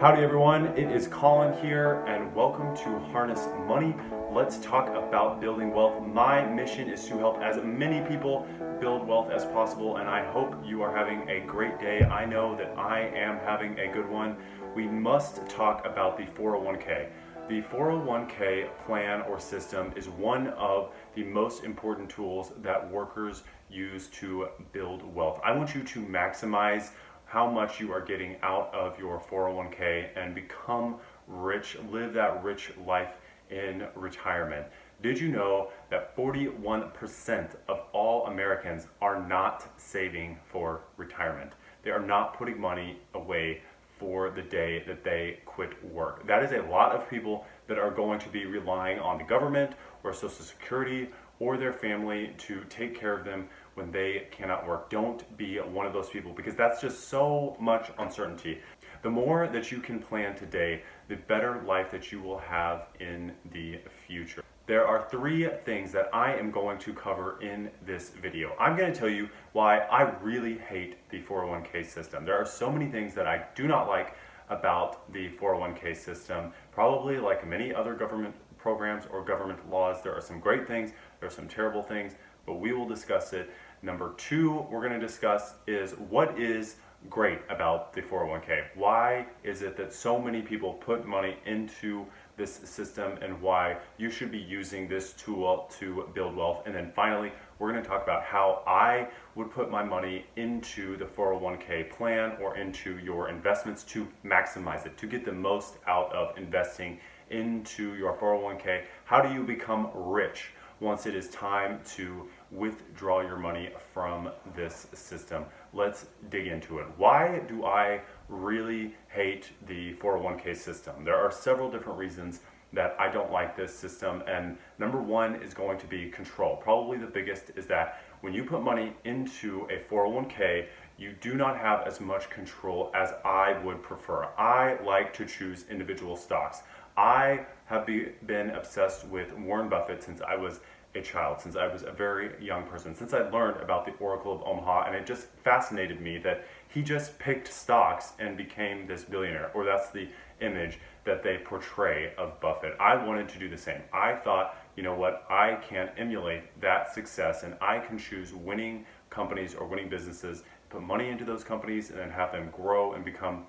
Howdy everyone, it is Colin here and welcome to Harness Money. Let's talk about building wealth. My mission is to help as many people build wealth as possible, and I hope you are having a great day. I know that I am having a good one. We must talk about the 401k. The 401k plan or system is one of the most important tools that workers use to build wealth. I want you to maximize how much you are getting out of your 401k and become rich, live that rich life in retirement. Did you know that 41% of all Americans are not saving for retirement? They are not putting money away for the day that they quit work. That is a lot of people that are going to be relying on the government or Social Security or their family to take care of them when they cannot work. Don't be one of those people, because that's just so much uncertainty. The more that you can plan today, the better life that you will have in the future. There are three things that I am going to cover in this video. I'm going to tell you why I really hate the 401k system. There are so many things that I do not like about the 401k system. Probably like many other government programs or government laws, there are some great things, there are some terrible things, but we will discuss it. Number two we're going to discuss is what is great about the 401k. Why is it that so many people put money into this system, and why you should be using this tool to build wealth? And then finally, we're going to talk about how I would put my money into the 401k plan or into your investments to maximize it, to get the most out of investing into your 401k. How do you become rich once it is time to withdraw your money from this system? Let's dig into it. Why do I really hate the 401k system? There are several different reasons that I don't like this system, and number one is going to be control. Probably the biggest is that when you put money into a 401k, you do not have as much control as I would prefer. I like to choose individual stocks. I have been obsessed with Warren Buffett since I was a child, since I was a very young person, since I learned about the Oracle of Omaha, and it just fascinated me that he just picked stocks and became this billionaire, or that's the image that they portray of Buffett. I wanted to do the same. I thought, you know what, I can emulate that success, and I can choose winning companies or winning businesses, put money into those companies, and then have them grow and become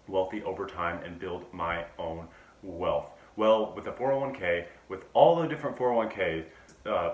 wealthy over time and build my own wealth. Well, with the 401k, with all the different 401k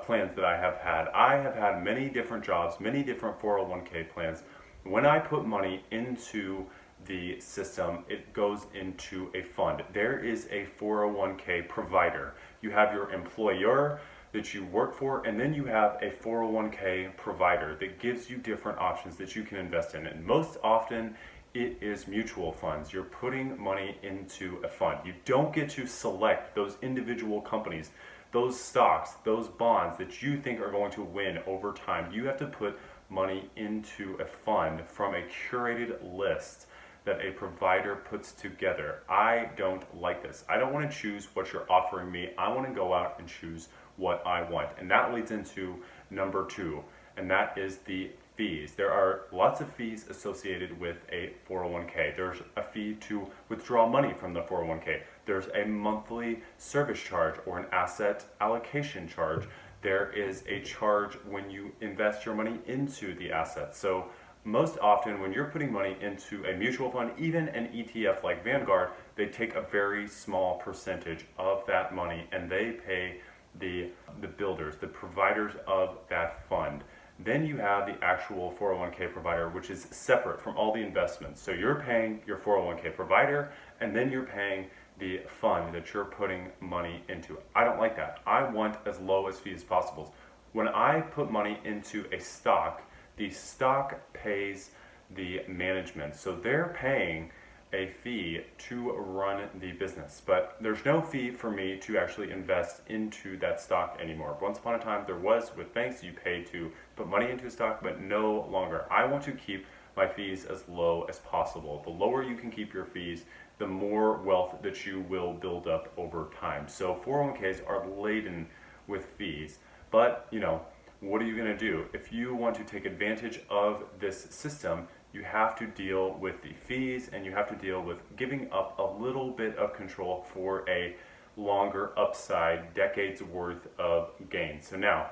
plans that I have had many different jobs, many different 401k plans. When I put money into the system, it goes into a fund. There is a 401k provider. You have your employer that you work for, and then you have a 401k provider that gives you different options that you can invest in. And most often, it is mutual funds. You're putting money into a fund. You don't get to select those individual companies, those stocks, those bonds that you think are going to win over time. You have to put money into a fund from a curated list that a provider puts together. I don't like this. I don't want to choose what you're offering me. I want to go out and choose what I want. And that leads into number two, and that is the fees. There are lots of fees associated with a 401k. There's a fee to withdraw money from the 401k. There's a monthly service charge or an asset allocation charge. There is a charge when you invest your money into the assets. So most often when you're putting money into a mutual fund, even an ETF like Vanguard, they take a very small percentage of that money and they pay the builders, the providers of that fund. Then you have the actual 401k provider, which is separate from all the investments. So you're paying your 401k provider, and then you're paying the fund that you're putting money into. I don't like that. I want as low as fee as possible. When I put money into a stock, the stock pays the management. So they're paying a fee to run the business, but there's no fee for me to actually invest into that stock anymore. Once upon a time there was with banks, you pay to put money into a stock, but no longer. I want to keep my fees as low as possible. The lower you can keep your fees, the more wealth that you will build up over time. So 401ks are laden with fees, but you know, what are you going to do? If you want to take advantage of this system, you have to deal with the fees and you have to deal with giving up a little bit of control for a longer upside, decades worth of gain. So now,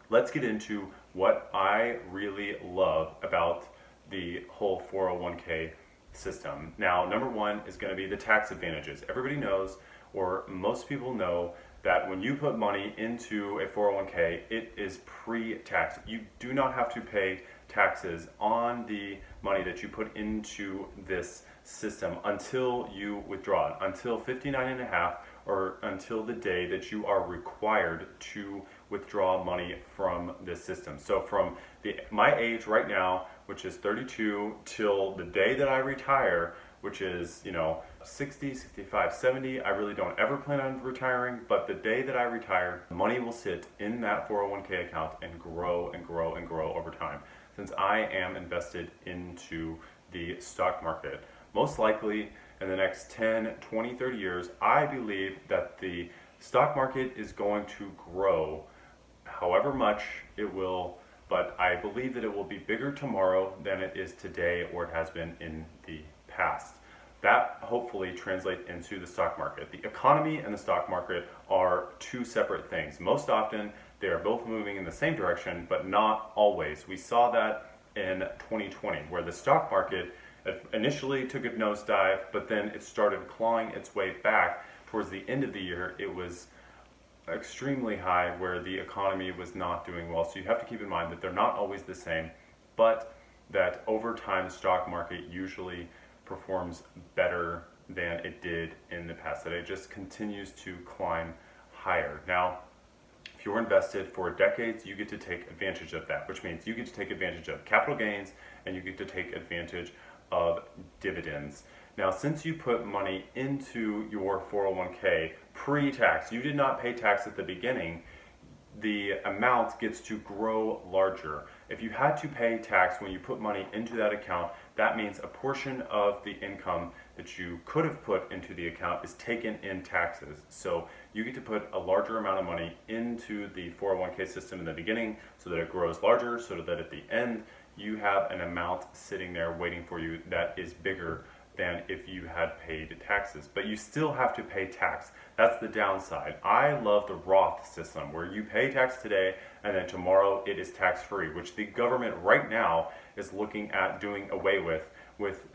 let's get into what I really love about the whole 401k system. Now, number one is going to be the tax advantages. Everybody knows, or most people know, that when you put money into a 401k, it is pre-tax. You do not have to pay taxes on the money that you put into this system until you withdraw it, until 59 and a half, or until the day that you are required to withdraw money from this system. So from my age right now, which is 32, till the day that I retire, which is 60, 65, 70, I really don't ever plan on retiring, but the day that I retire, money will sit in that 401k account and grow and grow and grow over time, since I am invested into the stock market. Most likely in the next 10, 20, 30 years, I believe that the stock market is going to grow however much it will, but I believe that it will be bigger tomorrow than it is today or it has been in the past. That hopefully translates into the stock market. The economy and the stock market are two separate things. Most often, they are both moving in the same direction, but not always. We saw that in 2020, where the stock market initially took a nosedive, but then it started clawing its way back. Towards the end of the year, it was extremely high, where the economy was not doing well. So you have to keep in mind that they're not always the same, but that over time, the stock market usually performs better than it did in the past, that it just continues to climb higher. Now, if you're invested for decades, you get to take advantage of that, which means you get to take advantage of capital gains and you get to take advantage of dividends. Now, since you put money into your 401k pre-tax, you did not pay tax at the beginning, the amount gets to grow larger. If you had to pay tax when you put money into that account, that means a portion of the income that you could have put into the account is taken in taxes. So you get to put a larger amount of money into the 401k system in the beginning so that it grows larger, so that at the end you have an amount sitting there waiting for you that is bigger than if you had paid taxes. But you still have to pay tax. That's the downside. I love the Roth system, where you pay tax today and then tomorrow it is tax-free, which the government right now is looking at doing away with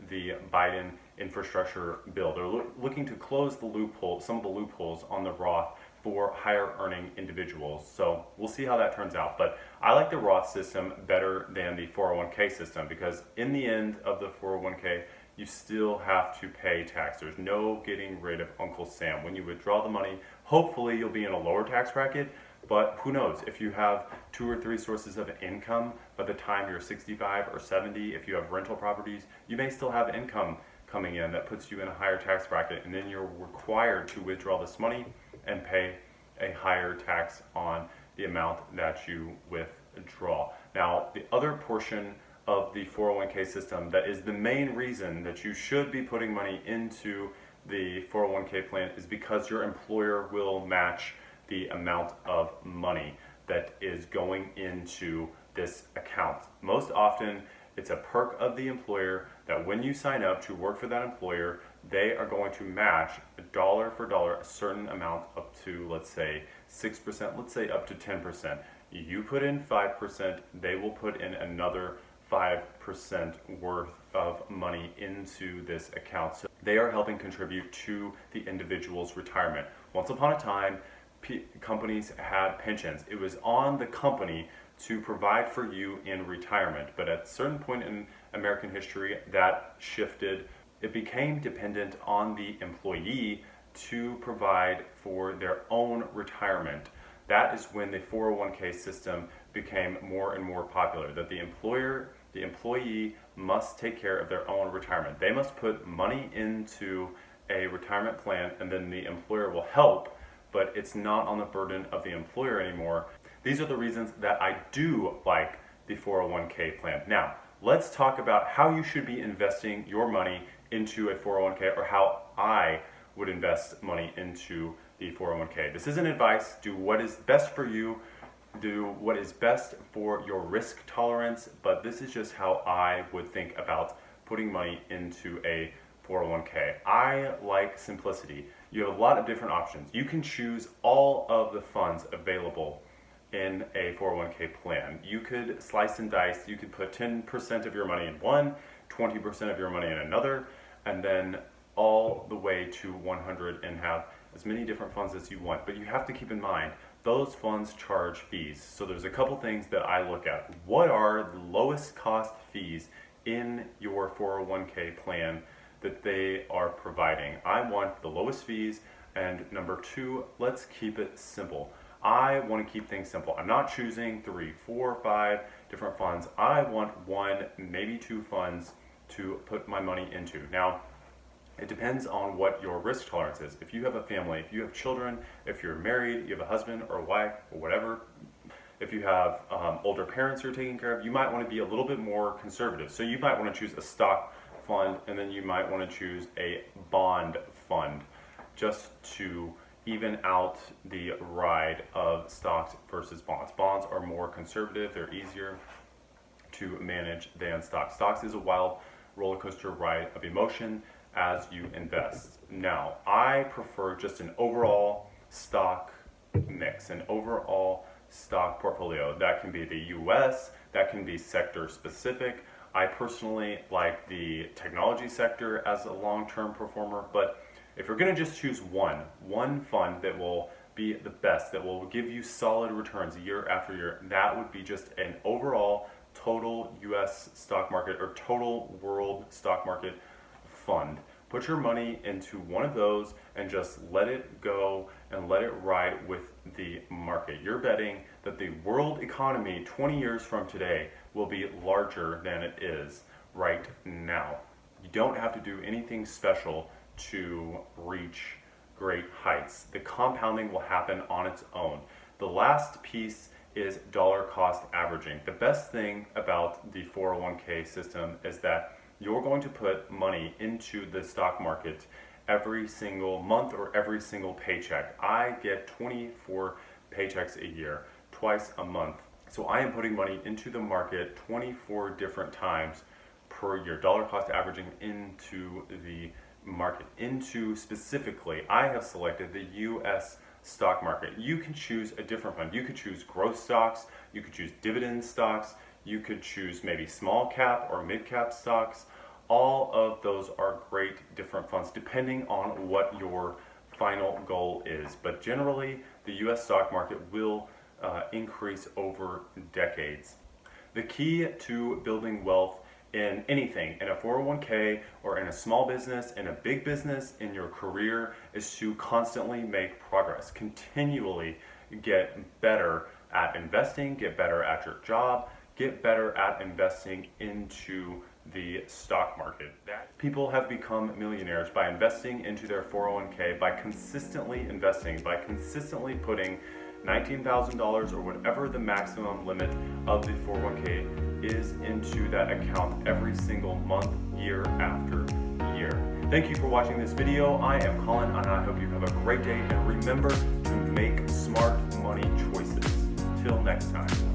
the Biden infrastructure bill. They're looking to close the loophole, some of the loopholes on the Roth for higher earning individuals. So we'll see how that turns out. But I like the Roth system better than the 401k system, because in the end of the 401k, you still have to pay tax. There's no getting rid of Uncle Sam. When you withdraw the money, hopefully you'll be in a lower tax bracket, but who knows? If you have 2 or 3 sources of income by the time you're 65 or 70, if you have rental properties, you may still have income coming in that puts you in a higher tax bracket, and then you're required to withdraw this money and pay a higher tax on the amount that you withdraw. Now, the other portion of the 401k system that is the main reason that you should be putting money into the 401k plan is because your employer will match the amount of money that is going into this account. Most often, it's a perk of the employer that when you sign up to work for that employer, they are going to match dollar for dollar a certain amount up to, let's say, 6%, let's say up to 10%. You put in 5%, they will put in another 5% worth of money into this account. So they are helping contribute to the individual's retirement. Once upon a time, companies had pensions. It was on the company to provide for you in retirement. But at a certain point in American history, that shifted. It became dependent on the employee to provide for their own retirement. That is when the 401k system became more and more popular, that the employee must take care of their own retirement. They must put money into a retirement plan, and then the employer will help, but it's not on the burden of the employer anymore. These are the reasons that I do like the 401k plan. Now, let's talk about how you should be investing your money into a 401k, or how I would invest money into the 401k. This isn't advice. Do what is best for you. do what is best for your risk tolerance, but this is just how I would think about putting money into a 401k. I like simplicity. You have a lot of different options. You can choose all of the funds available in a 401k plan. You could slice and dice. You could put 10% of your money in one, 20% of your money in another, and then all the way to 100 and have as many different funds as you want. But you have to keep in mind, those funds charge fees. So there's a couple things that I look at. What are the lowest cost fees in your 401k plan that they are providing? I want the lowest fees. And number two, let's keep it simple. I want to keep things simple. I'm not choosing 3, 4, 5 different funds. I want one, maybe 2 funds to put my money into. Now, it depends on what your risk tolerance is. If you have a family, if you have children, if you're married, you have a husband or a wife or whatever, if you have older parents you're taking care of, you might want to be a little bit more conservative. So you might want to choose a stock fund, and then you might want to choose a bond fund just to even out the ride of stocks versus bonds. Bonds are more conservative, they're easier to manage than stocks. Stocks is a wild roller coaster ride of emotion as you invest. Now, I prefer just an overall stock mix, an overall stock portfolio. That can be the US, that can be sector specific. I personally like the technology sector as a long-term performer, but if you're going to just choose one fund that will be the best, that will give you solid returns year after year, that would be just an overall total US stock market or total world stock market fund. Put your money into one of those and just let it go and let it ride with the market. You're betting that the world economy 20 years from today will be larger than it is right now. You don't have to do anything special to reach great heights. The compounding will happen on its own. The last piece is dollar cost averaging. The best thing about the 401k system is that you're going to put money into the stock market every single month or every single paycheck. I get 24 paychecks a year, twice a month. So I am putting money into the market 24 different times per year. Dollar cost averaging into the market. Into specifically, I have selected the US stock market. You can choose a different fund. You could choose growth stocks, you could choose dividend stocks, you could choose maybe small cap or mid cap stocks. All of those are great different funds depending on what your final goal is. But generally, the US stock market will increase over decades. The key to building wealth in anything, in a 401k or in a small business, in a big business, in your career, is to constantly make progress. Continually get better at investing, get better at your job, get better at investing into the stock market. People have become millionaires by investing into their 401k, by consistently investing, by consistently putting $19,000 or whatever the maximum limit of the 401k is into that account every single month, year after year. Thank you for watching this video. I am Colin, and I hope you have a great day, and remember to make smart money choices. Till next time.